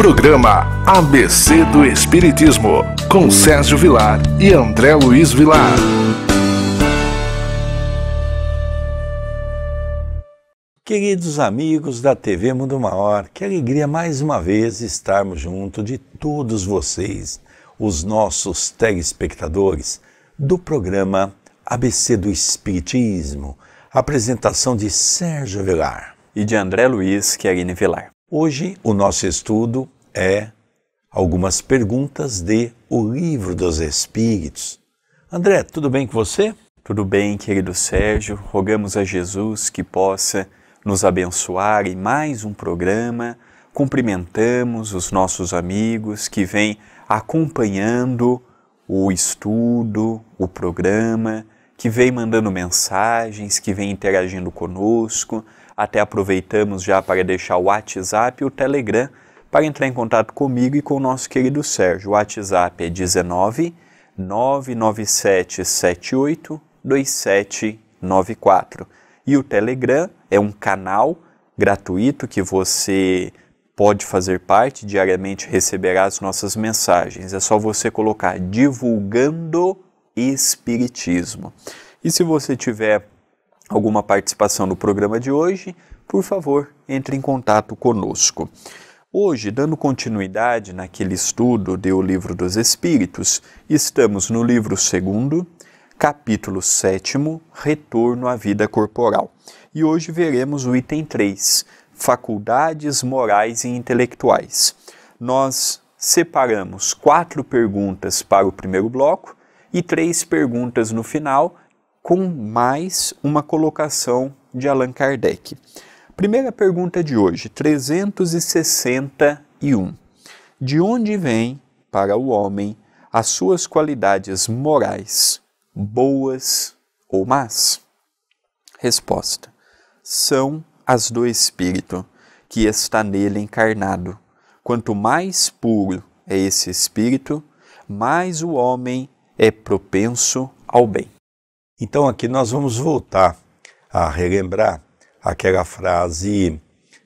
Programa ABC do Espiritismo, com Sérgio Vilar e André Luiz Vilar. Queridos amigos da TV Mundo Maior, que alegria mais uma vez estarmos junto de todos vocês, os nossos telespectadores do programa ABC do Espiritismo, apresentação de Sérgio Vilar e de André Luiz Querine Vilar. Hoje o nosso estudo é algumas perguntas de O Livro dos Espíritos. André, tudo bem com você? Tudo bem, querido Sérgio. Rogamos a Jesus que possa nos abençoar em mais um programa. Cumprimentamos os nossos amigos que vêm acompanhando o estudo, o programa, que vêm mandando mensagens, que vêm interagindo conosco. Até aproveitamos já para deixar o WhatsApp e o Telegram para entrar em contato comigo e com o nosso querido Sérgio. O WhatsApp é 19 997 78 2794. E o Telegram é um canal gratuito que você pode fazer parte, diariamente receberá as nossas mensagens. É só você colocar Divulgando Espiritismo. E se você tiver alguma participação no programa de hoje, por favor, entre em contato conosco. Hoje, dando continuidade naquele estudo de O Livro dos Espíritos, estamos no livro 2º, capítulo 7º, Retorno à Vida Corporal. E hoje veremos o item 3, Faculdades Morais e Intelectuais. Nós separamos 4 perguntas para o primeiro bloco e 3 perguntas no final, com mais uma colocação de Allan Kardec. Primeira pergunta de hoje, 361. De onde vêm para o homem as suas qualidades morais, boas ou más? Resposta: são as do Espírito, que está nele encarnado. Quanto mais puro é esse Espírito, mais o homem é propenso ao bem. Então aqui nós vamos voltar a relembrar aquela frase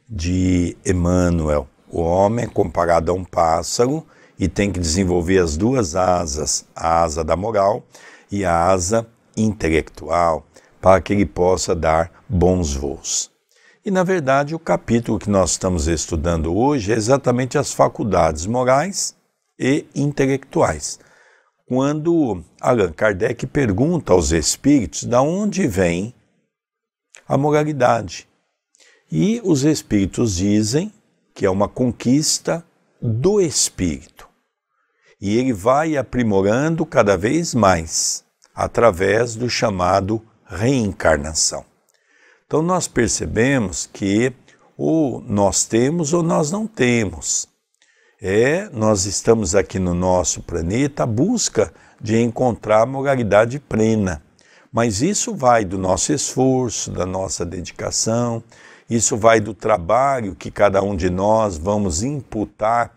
de Emmanuel. O homem é comparado a um pássaro e tem que desenvolver as 2 asas, a asa da moral e a asa intelectual, para que ele possa dar bons voos. E na verdade o capítulo que nós estamos estudando hoje é exatamente as faculdades morais e intelectuais. Quando Allan Kardec pergunta aos espíritos de onde vem a moralidade. E os espíritos dizem que é uma conquista do espírito. E ele vai aprimorando cada vez mais através do chamado reencarnação. Então nós percebemos que ou nós temos ou nós não temos. Nós estamos aqui no nosso planeta à busca de encontrar a moralidade plena. Mas isso vai do nosso esforço, da nossa dedicação, isso vai do trabalho que cada um de nós vamos imputar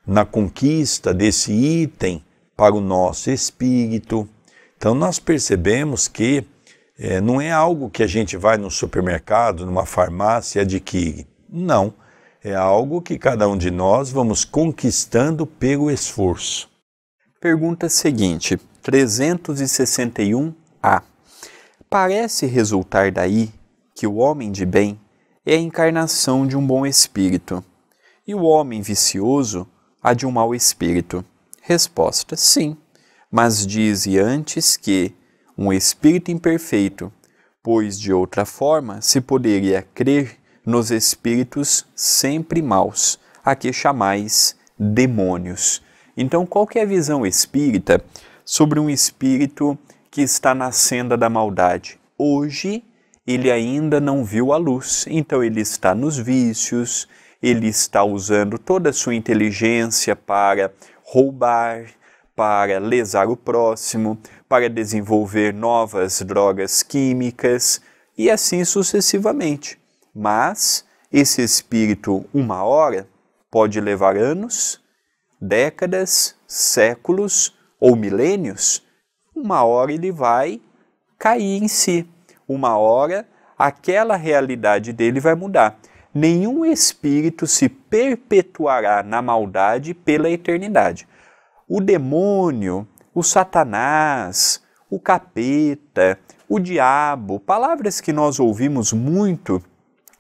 na conquista desse item para o nosso espírito. Então nós percebemos que não é algo que a gente vai no supermercado, numa farmácia e adquire. Não. É algo que cada um de nós vamos conquistando pelo esforço. Pergunta seguinte, 361A. Parece resultar daí que o homem de bem é a encarnação de um bom espírito e o homem vicioso a de um mau espírito. Resposta, sim, mas dize antes que um espírito imperfeito, pois de outra forma se poderia crer nos espíritos sempre maus, a que chamais demônios. Então, qual que é a visão espírita sobre um espírito que está na senda da maldade? Hoje, ele ainda não viu a luz, então ele está nos vícios, ele está usando toda a sua inteligência para roubar, para lesar o próximo, para desenvolver novas drogas químicas e assim sucessivamente. Mas esse espírito, uma hora, pode levar anos, décadas, séculos ou milênios. Uma hora ele vai cair em si. Uma hora aquela realidade dele vai mudar. nenhum espírito se perpetuará na maldade pela eternidade. O demônio, o Satanás, o capeta, o diabo, palavras que nós ouvimos muito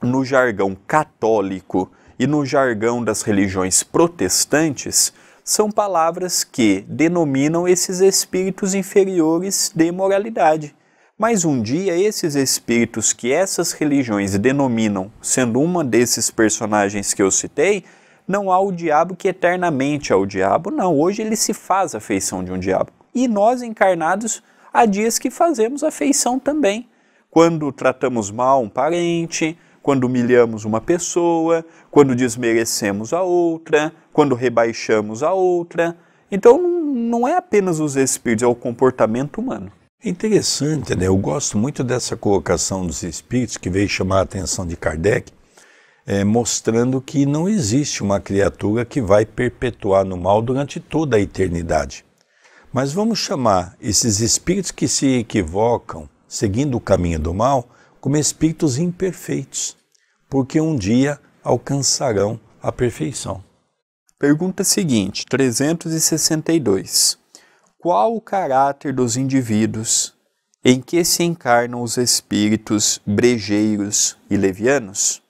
no jargão católico e no jargão das religiões protestantes, são palavras que denominam esses espíritos inferiores de imoralidade. Mas um dia esses espíritos que essas religiões denominam, sendo uma desses personagens que eu citei, não há o diabo que eternamente é o diabo, não. Hoje ele se faz a feição de um diabo. E nós encarnados, há dias que fazemos a feição também. Quando tratamos mal um parente, quando humilhamos uma pessoa, quando desmerecemos a outra, quando rebaixamos a outra. Então não é apenas os espíritos, é o comportamento humano. É interessante, né? Eu gosto muito dessa colocação dos espíritos que veio chamar a atenção de Kardec, mostrando que não existe uma criatura que vai perpetuar no mal durante toda a eternidade. Mas vamos chamar esses espíritos que se equivocam, seguindo o caminho do mal, como espíritos imperfeitos, porque um dia alcançarão a perfeição. Pergunta seguinte, 362. Qual o caráter dos indivíduos em que se encarnam os espíritos brejeiros e levianos?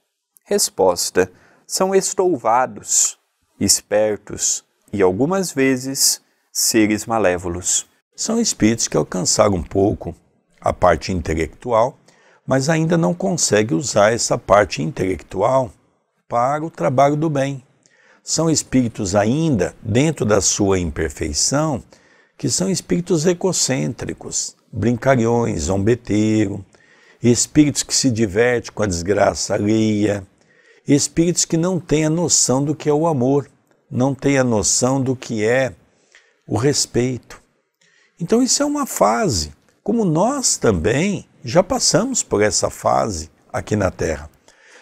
Resposta: são estouvados, espertos e algumas vezes seres malévolos. São espíritos que alcançaram um pouco a parte intelectual, mas ainda não conseguem usar essa parte intelectual para o trabalho do bem. São espíritos ainda, dentro da sua imperfeição, que são espíritos egocêntricos, brincalhões, zombeteiros, espíritos que se divertem com a desgraça alheia, espíritos que não têm a noção do que é o amor, não têm a noção do que é o respeito. Então isso é uma fase, como nós também já passamos por essa fase aqui na Terra.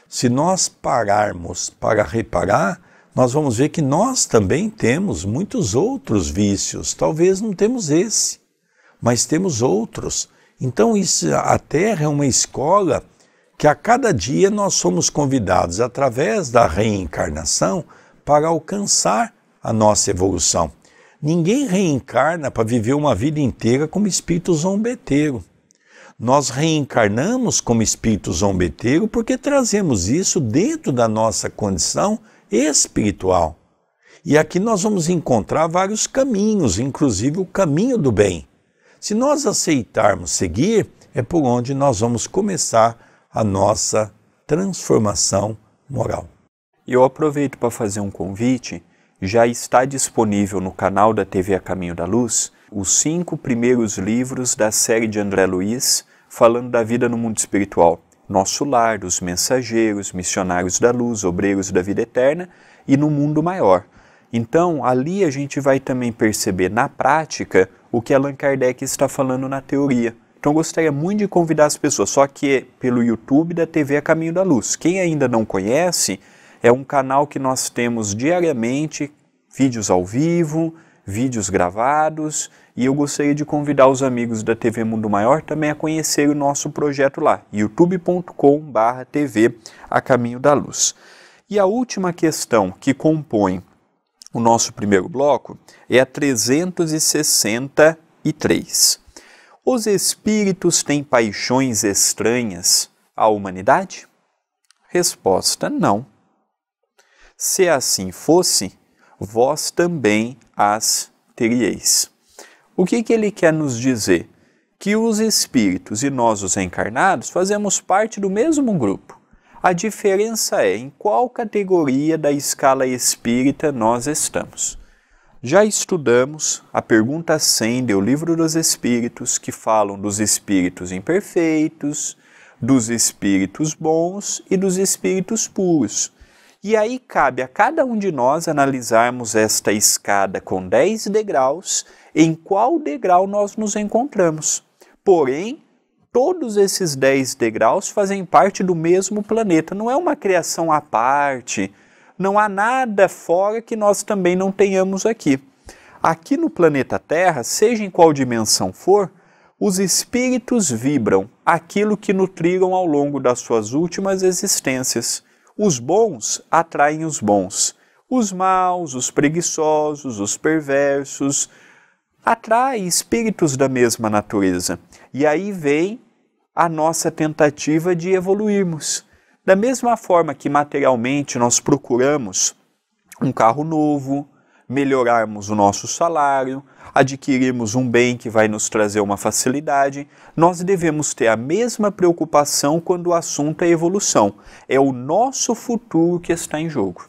Se nós pararmos para reparar, nós vamos ver que nós também temos muitos outros vícios. Talvez não temos esse, mas temos outros. Então a Terra é uma escola que a cada dia nós somos convidados, através da reencarnação, para alcançar a nossa evolução. Ninguém reencarna para viver uma vida inteira como espírito zombeteiro. Nós reencarnamos como espírito zombeteiro porque trazemos isso dentro da nossa condição espiritual. E aqui nós vamos encontrar vários caminhos, inclusive o caminho do bem. Se nós aceitarmos seguir, é por onde nós vamos começar a nossa transformação moral. E eu aproveito para fazer um convite. Já está disponível no canal da TV A Caminho da Luz os 5 primeiros livros da série de André Luiz, falando da vida no mundo espiritual. Nosso Lar, Os Mensageiros, Missionários da Luz, Obreiros da Vida Eterna e No Mundo Maior. Então, ali a gente vai também perceber na prática o que Allan Kardec está falando na teoria. Então, eu gostaria muito de convidar as pessoas, só que é pelo YouTube da TV A Caminho da Luz. Quem ainda não conhece, é um canal que nós temos diariamente, vídeos ao vivo, vídeos gravados, e eu gostaria de convidar os amigos da TV Mundo Maior também a conhecer o nosso projeto lá, youtube.com/TV A Caminho da Luz. E a última questão que compõe o nosso primeiro bloco é a 363. Os espíritos têm paixões estranhas à humanidade? Resposta: não. Se assim fosse, vós também as teríeis. O que ele quer nos dizer? Que os espíritos e nós, os encarnados, fazemos parte do mesmo grupo. A diferença é em qual categoria da escala espírita nós estamos. Já estudamos a pergunta 100 do Livro dos Espíritos, que falam dos espíritos imperfeitos, dos espíritos bons e dos espíritos puros. E aí cabe a cada um de nós analisarmos esta escada com 10 degraus, em qual degrau nós nos encontramos. Porém, todos esses 10 degraus fazem parte do mesmo planeta, não é uma criação à parte, não há nada fora que nós também não tenhamos aqui. Aqui no planeta Terra, seja em qual dimensão for, os espíritos vibram aquilo que nutriram ao longo das suas últimas existências. Os bons atraem os bons. Os maus, os preguiçosos, os perversos, atraem espíritos da mesma natureza. E aí vem a nossa tentativa de evoluirmos. Da mesma forma que materialmente nós procuramos um carro novo, melhorarmos o nosso salário, adquirirmos um bem que vai nos trazer uma facilidade, nós devemos ter a mesma preocupação quando o assunto é evolução. É o nosso futuro que está em jogo.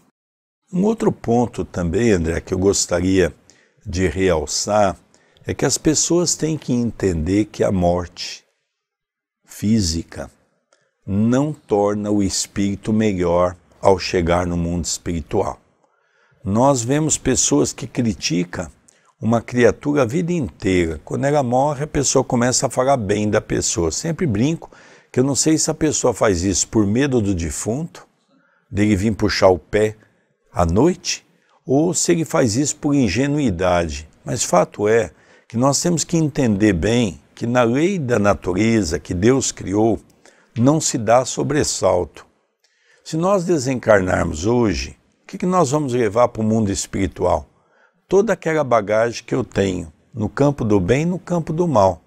Um outro ponto também, André, que eu gostaria de realçar é que as pessoas têm que entender que a morte física não torna o espírito melhor ao chegar no mundo espiritual. Nós vemos pessoas que criticam uma criatura a vida inteira. Quando ela morre, a pessoa começa a falar bem da pessoa. Sempre brinco que eu não sei se a pessoa faz isso por medo do defunto, dele vir puxar o pé à noite, ou se ele faz isso por ingenuidade. Mas fato é que nós temos que entender bem que na lei da natureza que Deus criou, não se dá sobressalto. Se nós desencarnarmos hoje, o que nós vamos levar para o mundo espiritual? Toda aquela bagagem que eu tenho, no campo do bem e no campo do mal.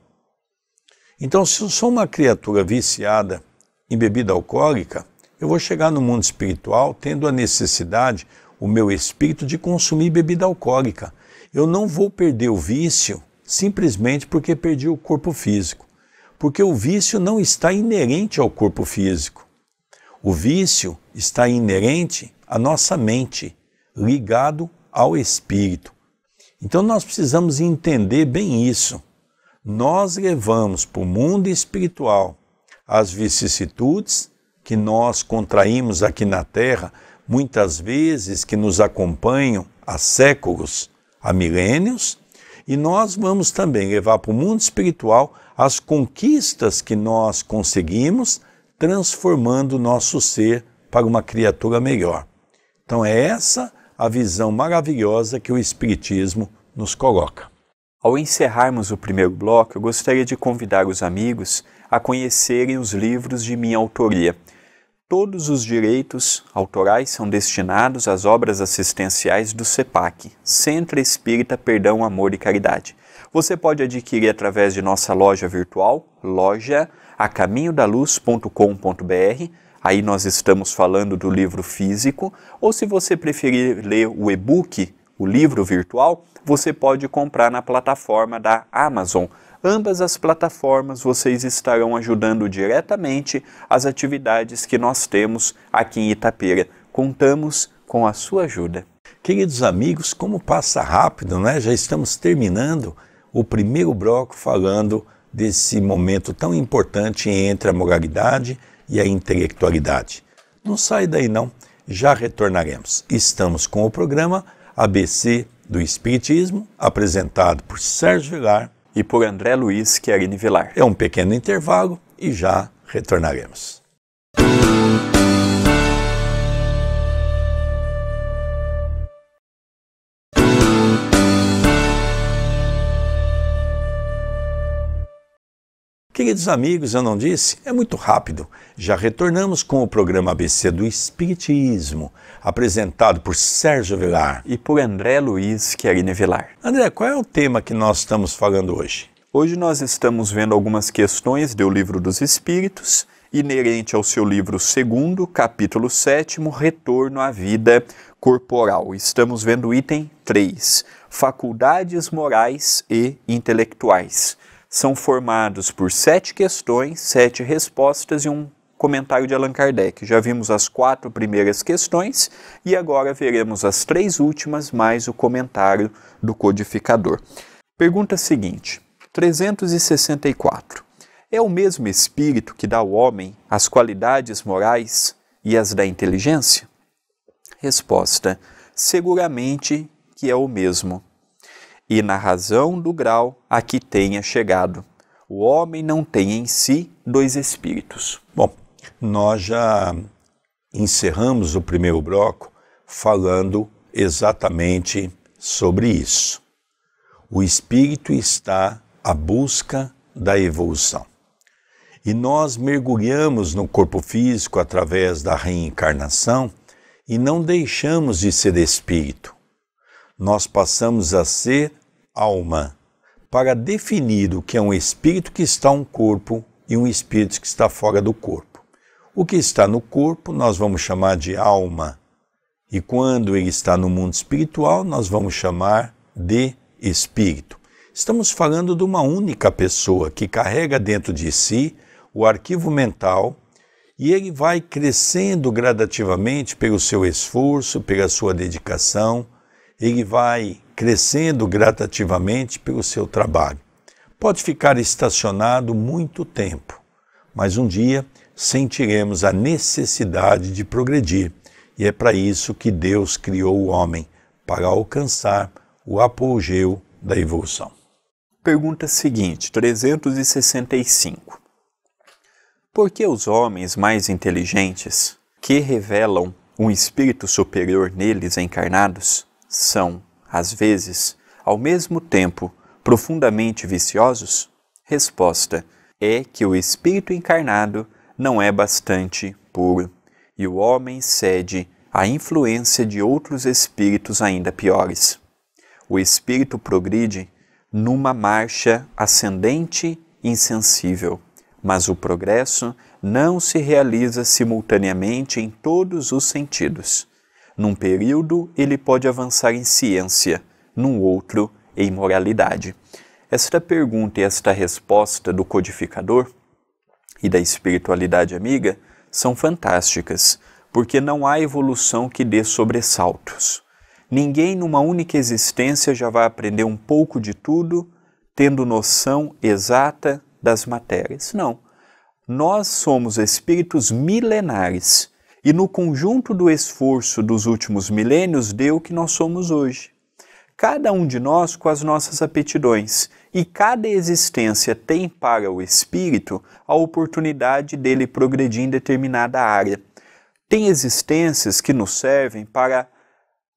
Então, se eu sou uma criatura viciada em bebida alcoólica, eu vou chegar no mundo espiritual tendo a necessidade, o meu espírito, de consumir bebida alcoólica. Eu não vou perder o vício simplesmente porque perdi o corpo físico. Porque o vício não está inerente ao corpo físico. O vício está inerente à nossa mente, ligado ao espírito. Então nós precisamos entender bem isso. Nós levamos para o mundo espiritual as vicissitudes que nós contraímos aqui na Terra, muitas vezes que nos acompanham há séculos, há milênios, e nós vamos também levar para o mundo espiritual as conquistas que nós conseguimos, transformando o nosso ser para uma criatura melhor. Então é essa a visão maravilhosa que o Espiritismo nos coloca. Ao encerrarmos o primeiro bloco, eu gostaria de convidar os amigos a conhecerem os livros de minha autoria. Todos os direitos autorais são destinados às obras assistenciais do CEPAC, Centro Espírita Perdão, Amor e Caridade. Você pode adquirir através de nossa loja virtual, loja@caminhodaluz.com.br. Aí nós estamos falando do livro físico, ou se você preferir ler o e-book, o livro virtual, você pode comprar na plataforma da Amazon. Ambas as plataformas vocês estarão ajudando diretamente as atividades que nós temos aqui em Itapeira. Contamos com a sua ajuda. Queridos amigos, como passa rápido, né? Já estamos terminando o primeiro bloco falando desse momento tão importante entre a moralidade e a intelectualidade. Não sai daí não, já retornaremos. Estamos com o programa ABC do Espiritismo, apresentado por Sérgio Vilar e por André Luiz Chiarini Vilar. É um pequeno intervalo e já retornaremos. Queridos amigos, eu não disse? É muito rápido. Já retornamos com o programa ABC do Espiritismo, apresentado por Sérgio Vilar e por André Luiz Chiarini Vilar. André, qual é o tema que nós estamos falando hoje? Hoje nós estamos vendo algumas questões do Livro dos Espíritos, inerente ao seu livro 2º, capítulo 7º, Retorno à Vida Corporal. Estamos vendo o item 3, Faculdades Morais e Intelectuais. São formados por 7 questões, 7 respostas e um comentário de Allan Kardec. Já vimos as 4 primeiras questões e agora veremos as 3 últimas mais o comentário do codificador. Pergunta seguinte, 364. É o mesmo espírito que dá ao homem as qualidades morais e as da inteligência? Resposta, seguramente que é o mesmo. E na razão do grau a que tenha chegado. O homem não tem em si 2 espíritos. Bom, nós já encerramos o primeiro bloco falando exatamente sobre isso. O espírito está à busca da evolução. E nós mergulhamos no corpo físico através da reencarnação e não deixamos de ser espírito. Nós passamos a ser alma, para definir o que é um espírito que está no corpo e um espírito que está fora do corpo. O que está no corpo nós vamos chamar de alma, e quando ele está no mundo espiritual nós vamos chamar de espírito. Estamos falando de uma única pessoa que carrega dentro de si o arquivo mental e ele vai crescendo gradativamente pelo seu esforço, pela sua dedicação, ele vai crescendo gradativamente pelo seu trabalho. Pode ficar estacionado muito tempo, mas um dia sentiremos a necessidade de progredir. E é para isso que Deus criou o homem, para alcançar o apogeu da evolução. Pergunta seguinte, 365. Por que os homens mais inteligentes, que revelam um espírito superior neles encarnados, são, às vezes, ao mesmo tempo, profundamente viciosos? Resposta: é que o espírito encarnado não é bastante puro, e o homem cede à influência de outros espíritos ainda piores. O espírito progride numa marcha ascendente insensível, mas o progresso não se realiza simultaneamente em todos os sentidos. Num período, ele pode avançar em ciência, num outro, em moralidade. Esta pergunta e esta resposta do codificador e da espiritualidade amiga são fantásticas, porque não há evolução que dê sobressaltos. Ninguém numa única existência já vai aprender um pouco de tudo, tendo noção exata das matérias. Não. Nós somos espíritos milenares e no conjunto do esforço dos últimos milênios deu o que nós somos hoje. Cada um de nós com as nossas aptidões, e cada existência tem para o espírito a oportunidade dele progredir em determinada área. Tem existências que nos servem para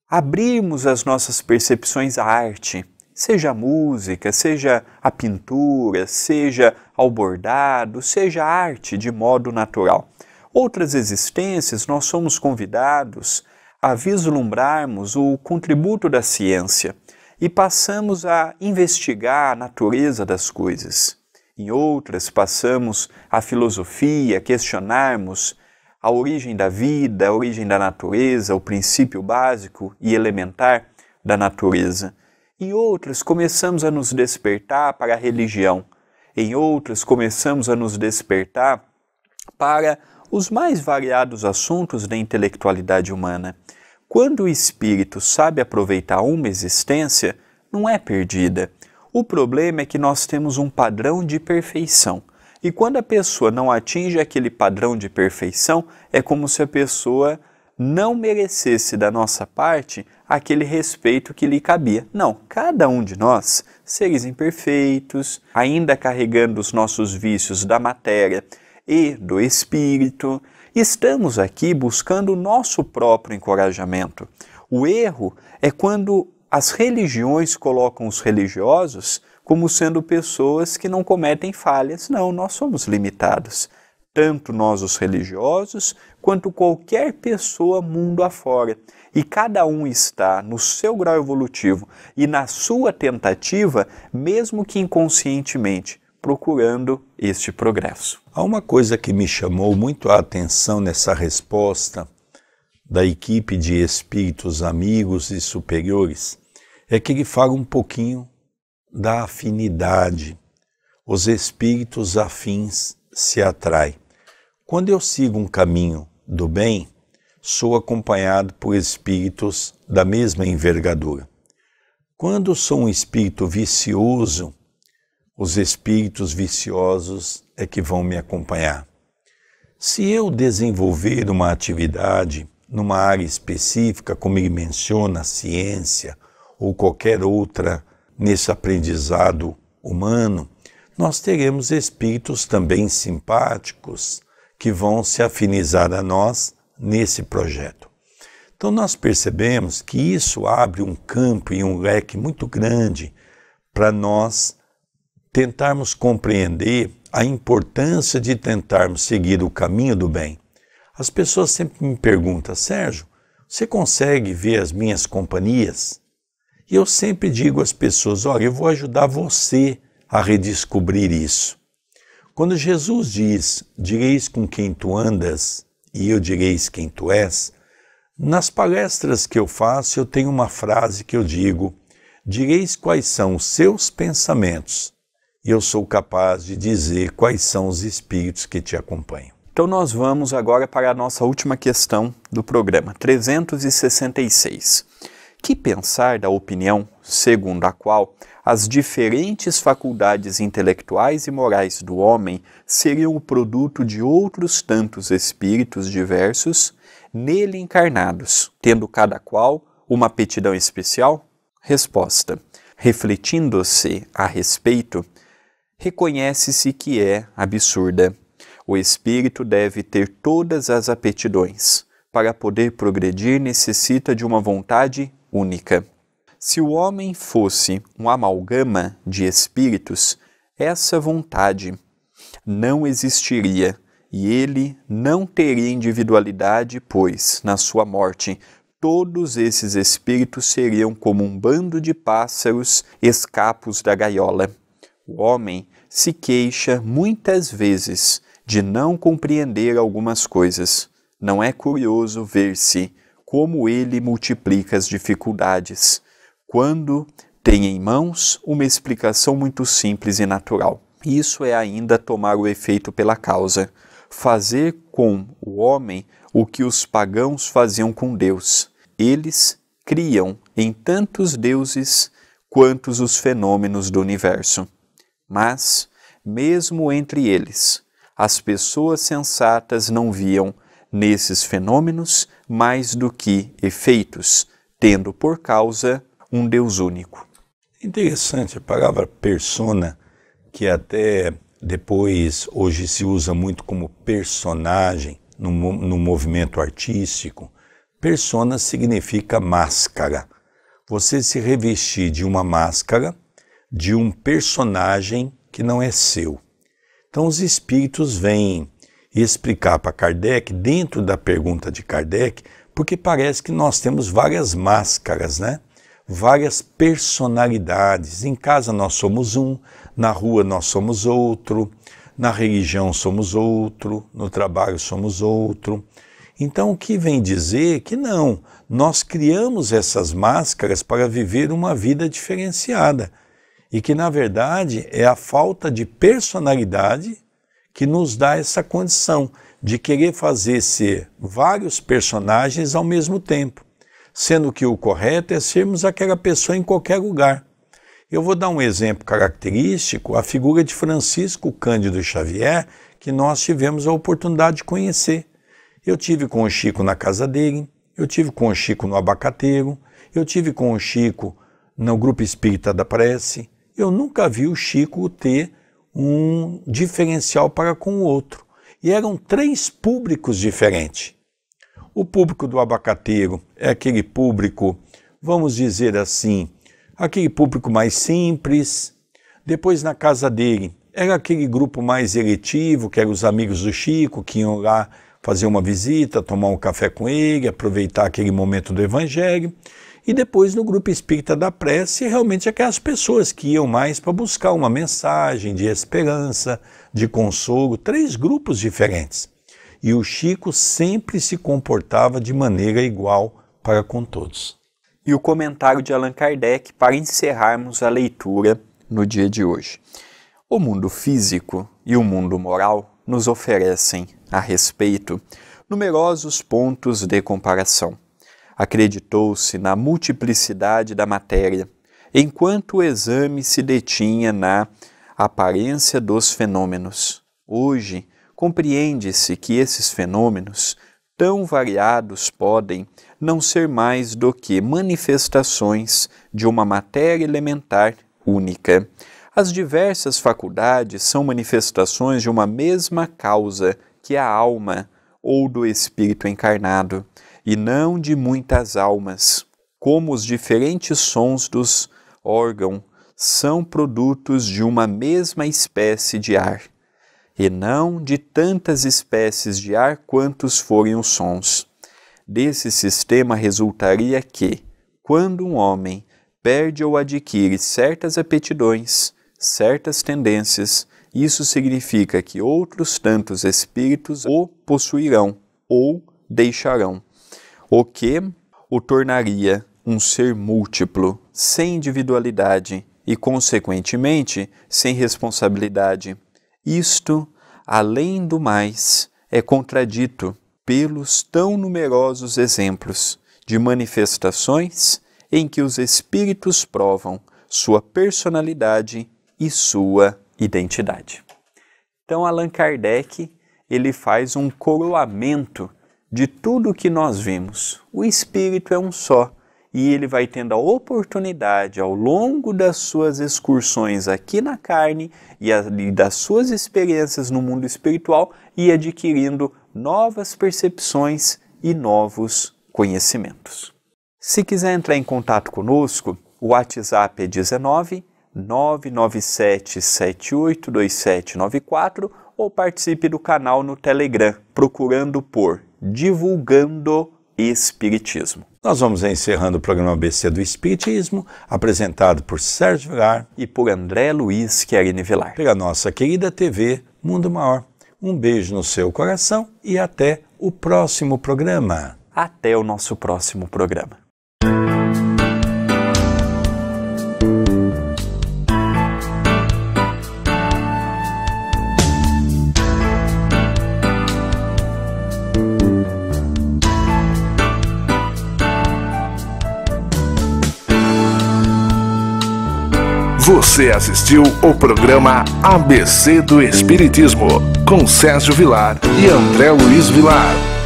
abrirmos as nossas percepções à arte, seja a música, seja a pintura, seja ao bordado, seja a arte de modo natural. Outras existências nós somos convidados a vislumbrarmos o contributo da ciência e passamos a investigar a natureza das coisas. Em outras passamos a filosofia, a questionarmos a origem da vida, a origem da natureza, o princípio básico e elementar da natureza. Em outras, começamos a nos despertar para a religião. Em outras, começamos a nos despertar para os mais variados assuntos da intelectualidade humana. Quando o espírito sabe aproveitar uma existência, não é perdida. O problema é que nós temos um padrão de perfeição. E quando a pessoa não atinge aquele padrão de perfeição, é como se a pessoa não merecesse da nossa parte aquele respeito que lhe cabia. Não, cada um de nós, seres imperfeitos, ainda carregando os nossos vícios da matéria e do espírito, estamos aqui buscando o nosso próprio encorajamento. O erro é quando as religiões colocam os religiosos como sendo pessoas que não cometem falhas. Não, nós somos limitados. Tanto nós os religiosos, quanto qualquer pessoa mundo afora. E cada um está no seu grau evolutivo e na sua tentativa, mesmo que inconscientemente, procurando este progresso. Há uma coisa que me chamou muito a atenção nessa resposta da equipe de espíritos amigos e superiores, é que ele fala um pouquinho da afinidade. Os espíritos afins se atraem. Quando eu sigo um caminho do bem, sou acompanhado por espíritos da mesma envergadura. Quando sou um espírito vicioso, os espíritos viciosos é que vão me acompanhar. Se eu desenvolver uma atividade numa área específica, como ele menciona, a ciência ou qualquer outra nesse aprendizado humano, nós teremos espíritos também simpáticos que vão se afinizar a nós nesse projeto. Então nós percebemos que isso abre um campo e um leque muito grande para nós tentarmos compreender a importância de tentarmos seguir o caminho do bem. As pessoas sempre me perguntam: Sérgio, você consegue ver as minhas companhias? E eu sempre digo às pessoas: olha, eu vou ajudar você a redescobrir isso. Quando Jesus diz: direis com quem tu andas e eu direis quem tu és, nas palestras que eu faço eu tenho uma frase que eu digo: direis quais são os seus pensamentos e eu sou capaz de dizer quais são os espíritos que te acompanham. Então nós vamos agora para a nossa última questão do programa, 366. Que pensar da opinião segundo a qual as diferentes faculdades intelectuais e morais do homem seriam o produto de outros tantos espíritos diversos nele encarnados, tendo cada qual uma aptidão especial? Resposta: refletindo-se a respeito, reconhece-se que é absurda. O espírito deve ter todas as aptidões. Para poder progredir, necessita de uma vontade única. Se o homem fosse um amalgama de espíritos, essa vontade não existiria e ele não teria individualidade, pois, na sua morte, todos esses espíritos seriam como um bando de pássaros escapos da gaiola. O homem se queixa muitas vezes de não compreender algumas coisas. Não é curioso ver-se como ele multiplica as dificuldades, quando tem em mãos uma explicação muito simples e natural. Isso é ainda tomar o efeito pela causa, fazer com o homem o que os pagãos faziam com Deus. Eles criam em tantos deuses quantos os fenômenos do universo. Mas, mesmo entre eles, as pessoas sensatas não viam nesses fenômenos mais do que efeitos, tendo por causa um Deus único. Interessante a palavra persona, que até depois hoje se usa muito como personagem no movimento artístico. Persona significa máscara. Você se revestir de uma máscara, de um personagem que não é seu. Então os espíritos vêm explicar para Kardec, dentro da pergunta de Kardec, porque parece que nós temos várias máscaras, né? Várias personalidades. Em casa nós somos um, na rua nós somos outro, na religião somos outro, no trabalho somos outro. Então o que vem dizer que não, nós criamos essas máscaras para viver uma vida diferenciada. E que, na verdade, é a falta de personalidade que nos dá essa condição de querer fazer ser vários personagens ao mesmo tempo, sendo que o correto é sermos aquela pessoa em qualquer lugar. Eu vou dar um exemplo característico, a figura de Francisco Cândido Xavier, que nós tivemos a oportunidade de conhecer. Eu tive com o Chico na casa dele, eu tive com o Chico no Abacateiro, eu tive com o Chico no Grupo Espírita da Prece. Eu nunca vi o Chico ter um diferencial para com o outro. E eram 3 públicos diferentes. O público do Abacateiro é aquele público, vamos dizer assim, aquele público mais simples. Depois, na casa dele, era aquele grupo mais eletivo, que eram os amigos do Chico, que iam lá fazer uma visita, tomar um café com ele, aproveitar aquele momento do Evangelho. E depois no Grupo Espírita da Prece, realmente aquelas pessoas que iam mais para buscar uma mensagem de esperança, de consolo, 3 grupos diferentes. E o Chico sempre se comportava de maneira igual para com todos. E o comentário de Allan Kardec para encerrarmos a leitura no dia de hoje. O mundo físico e o mundo moral nos oferecem, a respeito, numerosos pontos de comparação. Acreditou-se na multiplicidade da matéria, enquanto o exame se detinha na aparência dos fenômenos. Hoje, compreende-se que esses fenômenos, tão variados, podem não ser mais do que manifestações de uma matéria elementar única. As diversas faculdades são manifestações de uma mesma causa, que é a alma, ou do espírito encarnado, e não de muitas almas, como os diferentes sons dos órgãos são produtos de uma mesma espécie de ar. e não de tantas espécies de ar quantos forem os sons. Desse sistema resultaria que, quando um homem perde ou adquire certas aptidões, certas tendências, isso significa que outros tantos espíritos o possuirão ou deixarão, o que o tornaria um ser múltiplo, sem individualidade e, consequentemente, sem responsabilidade. Isto, além do mais, é contradito pelos tão numerosos exemplos de manifestações em que os espíritos provam sua personalidade e sua identidade. Então, Allan Kardec, ele faz um coroamento de tudo o que nós vimos. O espírito é um só, e ele vai tendo a oportunidade, ao longo das suas excursões aqui na carne e das suas experiências no mundo espiritual, ir adquirindo novas percepções e novos conhecimentos. Se quiser entrar em contato conosco, o WhatsApp é 19 997 782794 ou participe do canal no Telegram, procurando por Divulgando Espiritismo. Nós vamos encerrando o programa ABC do Espiritismo, apresentado por Sérgio Vilar e por André Luiz Querini Vilar. Pela nossa querida TV Mundo Maior. Um beijo no seu coração e até o próximo programa. Até o nosso próximo programa. Você assistiu o programa ABC do Espiritismo, com Sérgio Vilar e André Luiz Vilar.